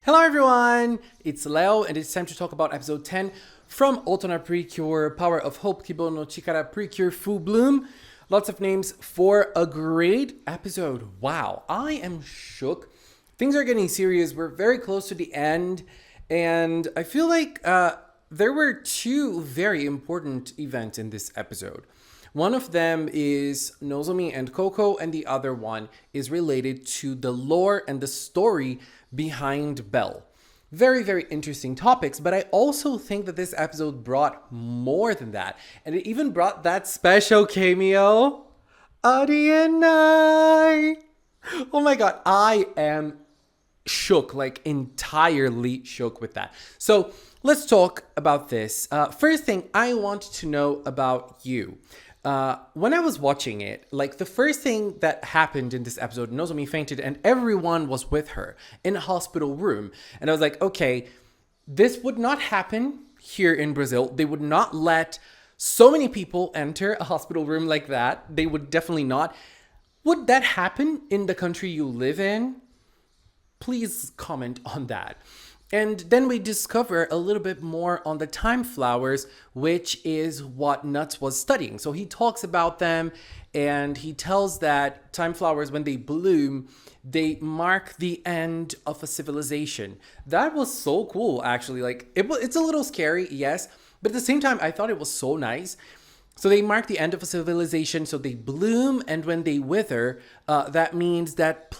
Hello everyone, it's Leo and it's time to talk about episode 10 from OTONA PreCure, Power of Hope, Kibo no Chikara PreCure Full Bloom. Lots of names for a great episode. Wow, I am shook. Things are getting serious. We're very close to the end and I feel like there were two very important events in this episode. One of them is Nozomi and Coco, and the other one is related to the lore and the story behind Belle. Very, very interesting topics, but I also think that this episode brought more than that. And it even brought that special cameo, OTONA. Oh my god, I am shook, like entirely shook with that. So let's talk about this. First thing I want to know about you. When I was watching it, like the first thing that happened in this episode, Nozomi fainted and everyone was with her in a hospital room. And I was like, okay, this would not happen here in Brazil. They would not let so many people enter a hospital room like that. They would definitely not. Would that happen in the country you live in? Please comment on that. And then we discover a little bit more on the time flowers, which is what Nuts was studying. So he talks about them and he tells that time flowers, when they bloom, they mark the end of a civilization. That was so cool, actually. Like it's a little scary, yes, but at the same time, I thought it was so nice. So they mark the end of a civilization, so they bloom, and when they wither, that means that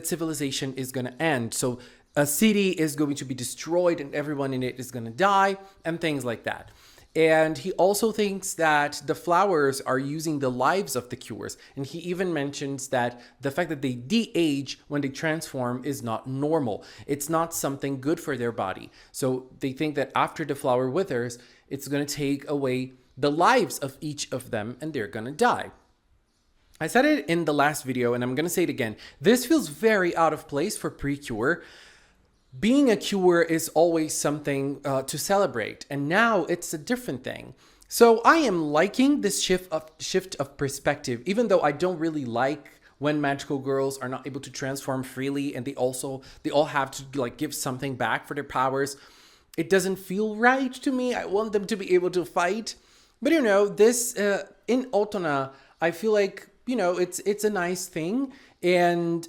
civilization is going to end. So a city is going to be destroyed and everyone in it is going to die and things like that. And he also thinks that the flowers are using the lives of the cures. And he even mentions that the fact that they de-age when they transform is not normal. It's not something good for their body. So they think that after the flower withers, it's going to take away the lives of each of them and they're going to die. I said it in the last video and I'm going to say it again. This feels very out of place for PreCure. Being a cure is always something to celebrate, and now it's a different thing. So I am liking this shift of perspective, even though I don't really like when magical girls are not able to transform freely and they all have to like give something back for their powers. It doesn't feel right to me. I want them to be able to fight. But this in OTONA, I feel like, it's a nice thing, and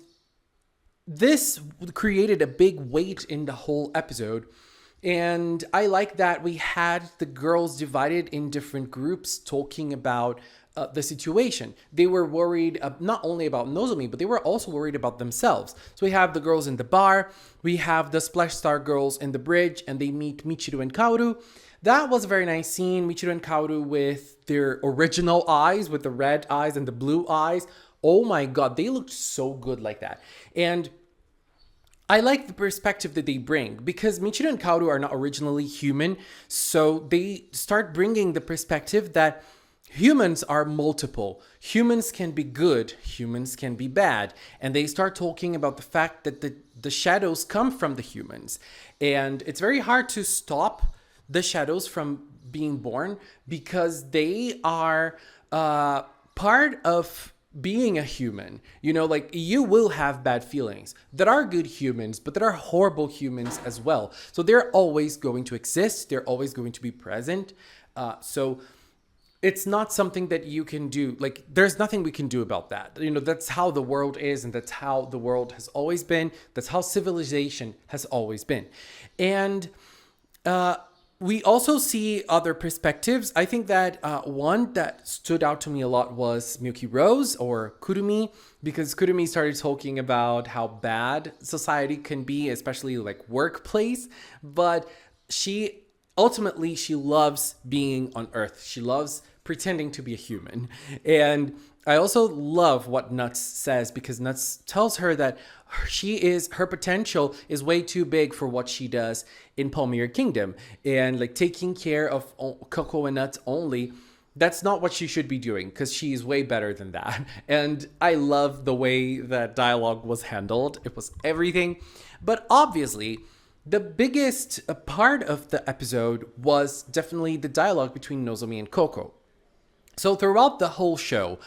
this created a big weight in the whole episode. And I like that we had the girls divided in different groups talking about the situation. They were worried not only about Nozomi, but they were also worried about themselves. So we have the girls in the bar, we have the Splash Star girls in the bridge, and they meet Michiru and Kaoru. That was a very nice scene. Michiru and Kaoru with their original eyes, with the red eyes and the blue eyes. Oh my god, they looked so good like that. And I like the perspective that they bring, because Michiru and Kaoru are not originally human, so they start bringing the perspective that humans are multiple. Humans can be good, humans can be bad, and they start talking about the fact that the shadows come from the humans, and it's very hard to stop the shadows from being born because they are part of being a human. Like you will have bad feelings. There are good humans, but there are horrible humans as well. So they're always going to exist. They're always going to be present. So it's not something that you can do. Like there's nothing we can do about that. That's how the world is, and that's how the world has always been. That's how civilization has always been. And we also see other perspectives. I think that one that stood out to me a lot was Milky Rose, or Kurumi, because Kurumi started talking about how bad society can be, especially like workplace. But she loves being on Earth. She loves pretending to be a human. And I also love what Nuts says, because Nuts tells her that her potential is way too big for what she does in Palmyra Kingdom, and like taking care of Coco and Nuts only. That's not what she should be doing, because she is way better than that. And I love the way that dialogue was handled. It was everything. But obviously, the biggest part of the episode was definitely the dialogue between Nozomi and Coco. So throughout the whole show,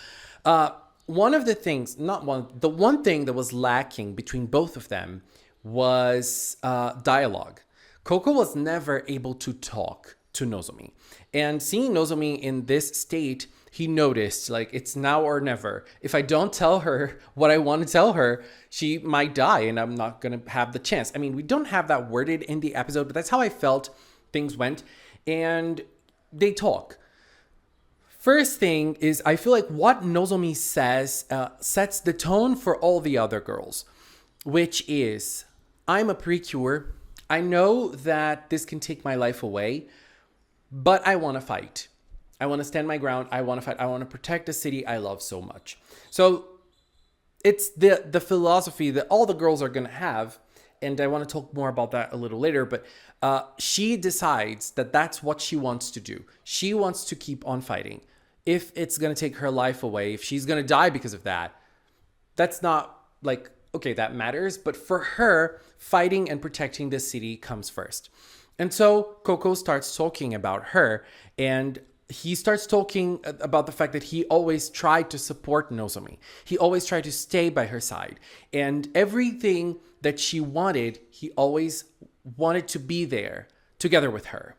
the one thing that was lacking between both of them was dialogue. Coco was never able to talk to Nozomi. And seeing Nozomi in this state, he noticed, like, it's now or never. If I don't tell her what I want to tell her, she might die and I'm not going to have the chance. I mean, we don't have that worded in the episode, but that's how I felt things went. And they talk. First thing is, I feel like what Nozomi says sets the tone for all the other girls, which is, I'm a PreCure. I know that this can take my life away, but I want to fight. I want to stand my ground. I want to fight. I want to protect the city I love so much. So it's the philosophy that all the girls are going to have. And I want to talk more about that a little later. But she decides that that's what she wants to do. She wants to keep on fighting. If it's going to take her life away, if she's going to die because of that, that's not like, okay, that matters. But for her, fighting and protecting the city comes first. And so Coco starts talking about her, and he starts talking about the fact that he always tried to support Nozomi. He always tried to stay by her side. And everything that she wanted, he always wanted to be there together with her.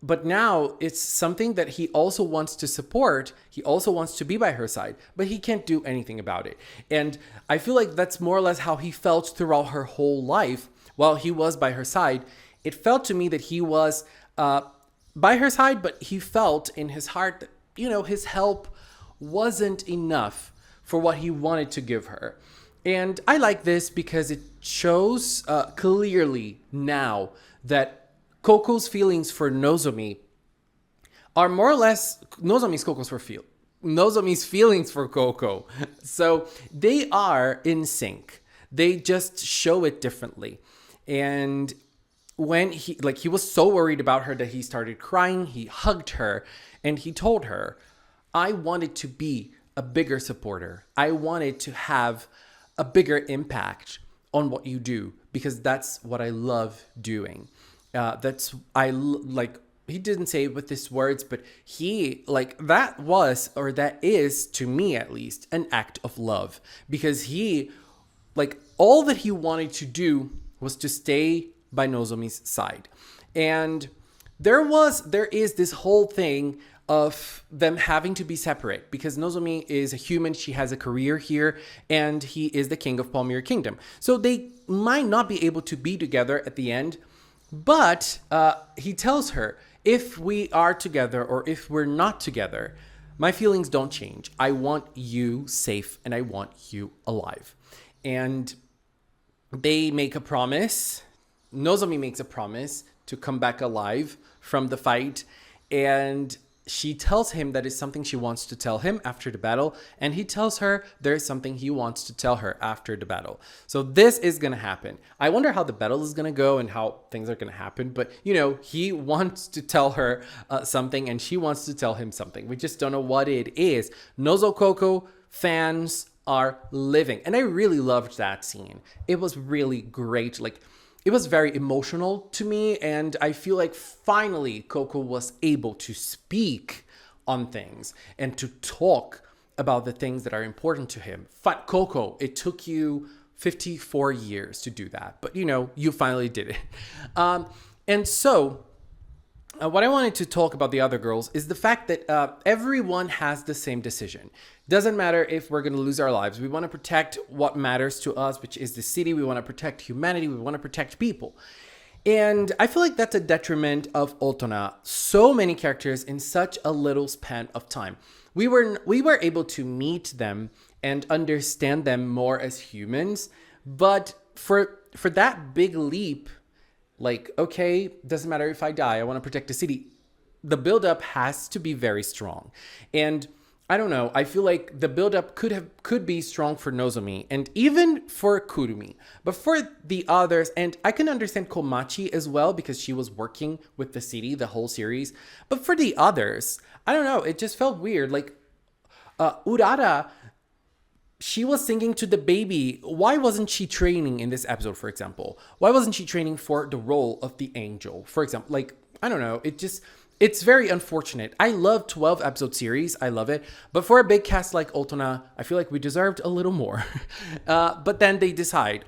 But now it's something that he also wants to support. He also wants to be by her side, but he can't do anything about it. And I feel like that's more or less how he felt throughout her whole life while he was by her side. It felt to me that he was by her side, but he felt in his heart that, you know, his help wasn't enough for what he wanted to give her. And I like this because it shows clearly now that Coco's feelings for Nozomi are more or less Nozomi's feelings for Coco. So they are in sync. They just show it differently. And when he was so worried about her that he started crying, he hugged her and he told her, I wanted to be a bigger supporter. I wanted to have a bigger impact on what you do because that's what I love doing. He didn't say it with his words, but that is to me at least an act of love, because he, all that he wanted to do was to stay by Nozomi's side. And there is this whole thing of them having to be separate because Nozomi is a human. She has a career here and he is the king of Palmyra Kingdom. So they might not be able to be together at the end. But he tells her, if we are together or if we're not together, my feelings don't change. I want you safe and I want you alive. And they make a promise. Nozomi makes a promise to come back alive from the fight. And she tells him that it's something she wants to tell him after the battle. And he tells her there's something he wants to tell her after the battle. So this is going to happen. I wonder how the battle is going to go and how things are going to happen. But, he wants to tell her something and she wants to tell him something. We just don't know what it is. Nozo Coco fans are living. And I really loved that scene. It was really great. It was very emotional to me, and I feel like finally Coco was able to speak on things and to talk about the things that are important to him. Coco, it took you 54 years to do that, but you finally did it. And so what I wanted to talk about the other girls is the fact that everyone has the same decision. Doesn't matter if we're going to lose our lives. We want to protect what matters to us, which is the city. We want to protect humanity. We want to protect people. And I feel like that's a detriment of OTONA. So many characters in such a little span of time. We were able to meet them and understand them more as humans. But for that big leap, okay, doesn't matter if I die. I want to protect the city. The buildup has to be very strong. And I don't know. I feel like the buildup could be strong for Nozomi and even for Kurumi. But for the others, and I can understand Komachi as well because she was working with the city the whole series. But for the others, I don't know. It just felt weird. Urara, she was singing to the baby. Why wasn't she training in this episode, for example? Why wasn't she training for the role of the angel, for example? I don't know. it's very unfortunate. I love 12 episode series. I love it. But for a big cast like OTONA, I feel like we deserved a little more. But then they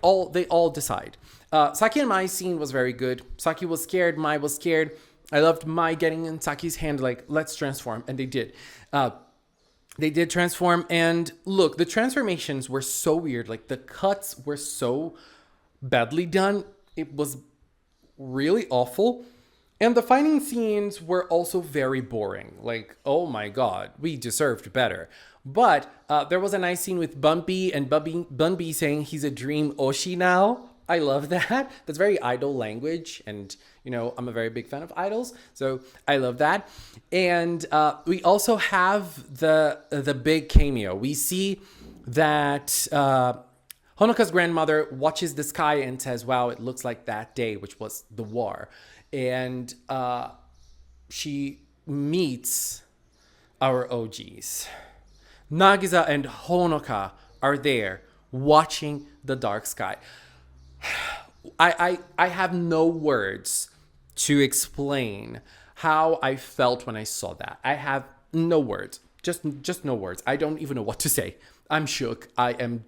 all decide. Saki and Mai's scene was very good. Saki was scared. Mai was scared. I loved Mai getting in Saki's hand, like, let's transform. And they did. They did transform. And look, the transformations were so weird. Like, the cuts were so badly done. It was really awful. And the fighting scenes were also very boring. Like, oh my god, we deserved better. But there was a nice scene with Bumpy and Bunby saying he's a dream Oshi now. I love that. That's very idol language. And, you know, I'm a very big fan of idols. So I love that. And we also have the big cameo. We see that Honoka's grandmother watches the sky and says, wow, it looks like that day, which was the war. And she meets our OGs. Nagisa and Honoka are there watching the dark sky. I have no words to explain how I felt when I saw that. I have no words. Just no words. I don't even know what to say. I'm shook. I am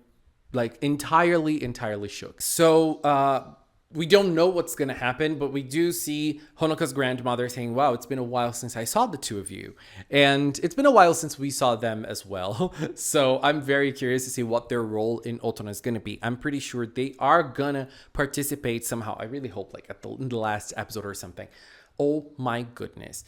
like entirely shook. So we don't know what's going to happen, but we do see Honoka's grandmother saying, wow, it's been a while since I saw the two of you. And it's been a while since we saw them as well. So I'm very curious to see what their role in OTONA is going to be. I'm pretty sure they are going to participate somehow. I really hope like in the last episode or something. Oh my goodness.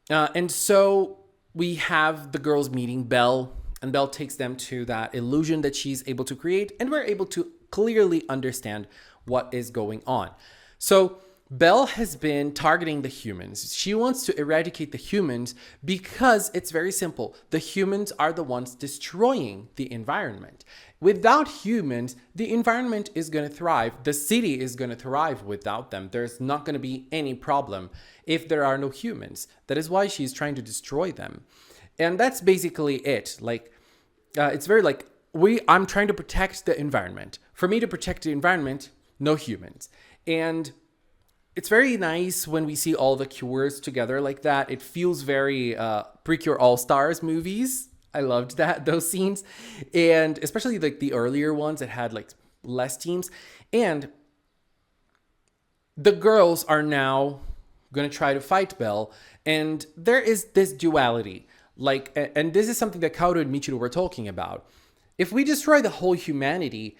And so we have the girls meeting Belle, and Belle takes them to that illusion that she's able to create, and we're able to clearly understand what is going on. So Belle has been targeting the humans. She wants to eradicate the humans because it's very simple. The humans are the ones destroying the environment. Without humans, the environment is going to thrive. The city is going to thrive without them. There's not going to be any problem if there are no humans. That is why she's trying to destroy them. And that's basically it. Like, it's very like, I'm trying to protect the environment. For me to protect the environment, no humans. And it's very nice when we see all the cures together like that. It feels very PreCure All-Stars movies. I loved those scenes. And especially like the earlier ones that had like less teams. And the girls are now going to try to fight Belle. And there is this duality. Like, and this is something that Kaoru and Michiru were talking about. If we destroy the whole humanity,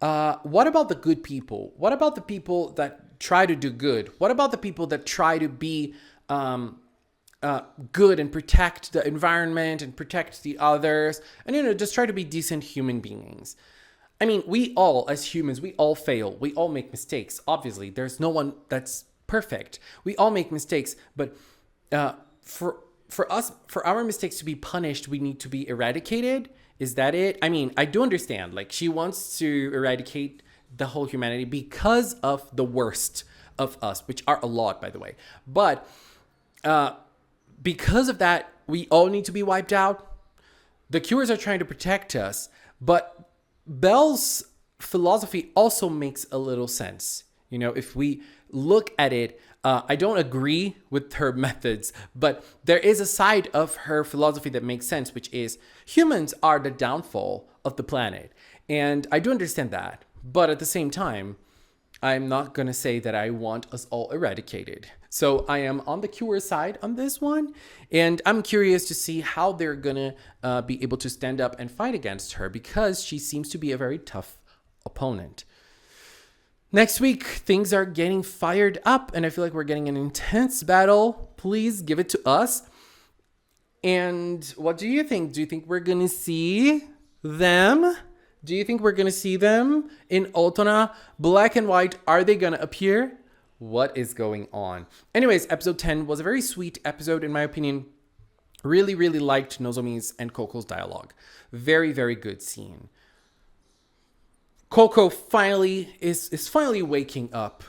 what about the good people? What about the people that try to do good? What about the people that try to be good and protect the environment and protect the others and, you know, just try to be decent human beings? I mean, we all, as humans, we all fail. We all make mistakes. Obviously, there's no one that's perfect. We all make mistakes, but for our mistakes to be punished, we need to be eradicated. Is that it? I mean, I do understand. Like, she wants to eradicate the whole humanity because of the worst of us, which are a lot, by the way. But because of that, we all need to be wiped out. The cures are trying to protect us. But Belle's philosophy also makes a little sense. You know, if we look at it, I don't agree with her methods, but there is a side of her philosophy that makes sense, which is humans are the downfall of the planet. And I do understand that. But at the same time, I'm not going to say that I want us all eradicated. So I am on the cure side on this one. And I'm curious to see how they're going to be able to stand up and fight against her, because she seems to be a very tough opponent. Next week, things are getting fired up, and I feel like we're getting an intense battle. Please give it to us. And what do you think? Do you think we're going to see them? Do you think we're going to see them in OTONA? Black and white, are they going to appear? What is going on? Anyways, episode 10 was a very sweet episode, in my opinion. Really, really liked Nozomi's and Coco's dialogue. Very, very good scene. Coco finally is finally waking up.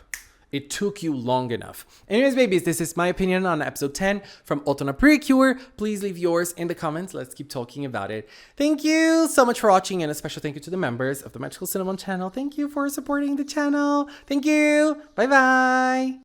It took you long enough. Anyways, babies, this is my opinion on episode 10 from OTONA PreCure. Please leave yours in the comments. Let's keep talking about it. Thank you so much for watching, and a special thank you to the members of the Magical Cinnamon channel. Thank you for supporting the channel. Thank you. Bye-bye.